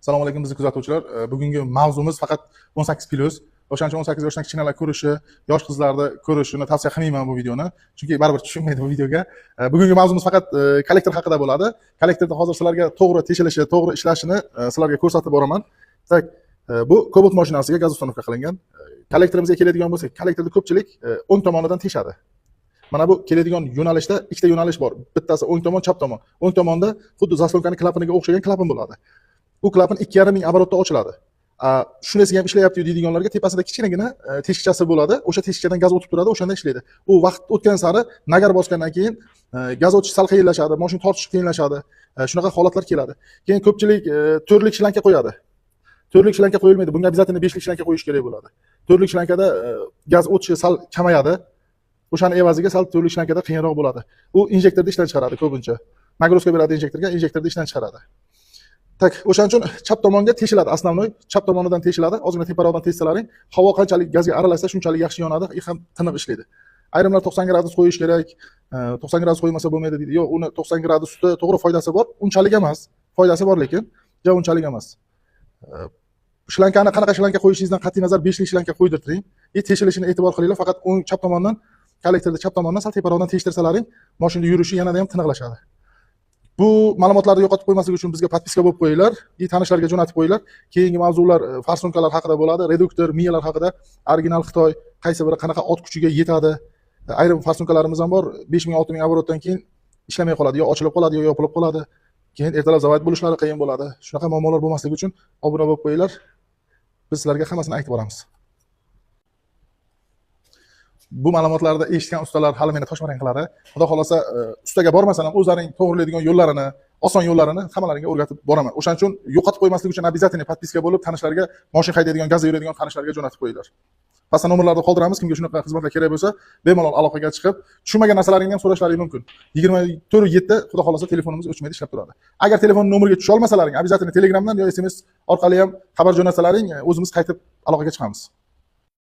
Assalomu alaykum bizni kuzatuvchilar. Bugungi mavzumiz faqat 18+. O'shaning uchun 18 yoshdan kichkinalar ko'rishi, yosh qizlarni ko'rishini tavsiya qilmayman bu videoni. Chunki baribir tushunmaydi bu videoga. Bugungi mavzumiz faqat kollektor haqida bo'ladi. Kollektorda hozir sizlarga to'g'ri teshilishi, to'g'ri ishlashini sizlarga ko'rsatib boraman. Tak, bu Cobalt mashinasiga gaz uстановка qilingan. Kollektorimizga keladigan bo'lsak, kollektorda ko'pchilik o'ng tomonidan teshadi. Mana bu keladigan yo'nalishda ikkita yo'nalish bor. Bittasi o'ng tomon, chap tomon. O'ng tomonda xuddi zaslonkaning klapaniga o'xshagan klapan bo'ladi. Bu klapan 2,5 ming oborotda ochiladi. Shunisi ham ishlayapti deydiganlarga tepasida kichkinagina teshikchasi bo'ladi. O'sha teshikchadan gaz o'tib turadi, o'shanda ishlaydi. U vaqt o'tgan sari nagar bosgandan keyin gaz o'tish sal qiyinlashadi, mashina tortish qiyinlashadi. Shunaqa holatlar keladi. Keyin ko'pchilik to'rtlik shlanka qo'yadi. To'rtlik shlanka qo'yilmaydi. Bunga обязательно 5lik shlanka qo'yish kerak bo'ladi. To'rtlik shlankada gaz o'tishi sal kamayadi. O'shani evaziga sal to'rtlik shlankada qiyinroq bo'ladi. U injektorda ishdan chiqaradi ko'pincha. Nagruska beradi injektorda ishdan chiqaradi. Tak, o'shaning uchun chap tomonga teshiladi, основной chap tomonidan teshiladi. Ozgina teparoqdan teshsalaring, havo qanchalik gazga aralashsa, shunchalik yaxshi yonadi, ham tiniq ishlaydi. Ayrimlar 90 gradus qo'yish kerak, 90 gradus qo'ymasa bo'lmaydi deydi. Yo'q, uni 90 gradusda to'g'ri foydasi bor, unchalik emas. Foydasi bor lekin, unchalik emas. Shlankani qanaqa shlanka qo'yishingizdan qat'iy nazar 5lik shlanka qo'ydirtiring. Teshilishini e'tibor qilinglar, faqat o'ng chap tomondan, kollektorda chap tomondan sal teparoqdan teshtirsalaring, mashina yurishi yanada ham tiniqlashadi. Bu ma'lumotlarni yo'qotib qo'ymaslik uchun bizga podpiska bo'lib qo'yinglar, tanishlarga jo'natib qo'yinglar. Keyingi mavzular farsonkalar haqida bo'ladi, reduktor, miyalar haqida, original Xitoy qaysi biri qanaqa ot kuchiga yetadi. Ayrim farsonkalarimiz ham bor, 5000 6000 oborotdan keyin ishlamay qoladi, yo ochilib qoladi, yo yopilib qoladi. Keyin ertalab zavod bo'lishlari qiyin bo'ladi. Shunaqa muammolar bo'lmasligi uchun obuna bo'lib qo'yinglar. Biz sizlarga hammasini aytib boramiz. Bu ma'lumotlarni eshitgan ustalar hali meni toshmarang qiladi. Xudo xolasa, ustaga bormasam ham o'zlaring to'g'rilaydigan yo'llarini, oson yo'llarini hammalaringga o'rgatib boraman. O'shaning uchun yo'qotib qo'ymaslik uchun обязательно podpiska bo'lib, tanishlarga, mashina haydaydigan, gaz yuradigan tanishlarga jo'natib qo'yinglar. Pastda nomerlarni qoldiramiz, kimga shunaqa xizmatlar kerak bo'lsa, bemalol aloqaga chiqib, tushunmagan narsalaringni ham so'rashlaring mumkin. 24/7 xudo xolasa telefonimiz o'chmaydi, ishlab turadi. Agar telefon nomeriga tusha olmasalaring, обязательно Telegramdan yo SMS orqali ham xabar jo'natsalaring, o'zimiz qaytib aloqaga chiqamiz.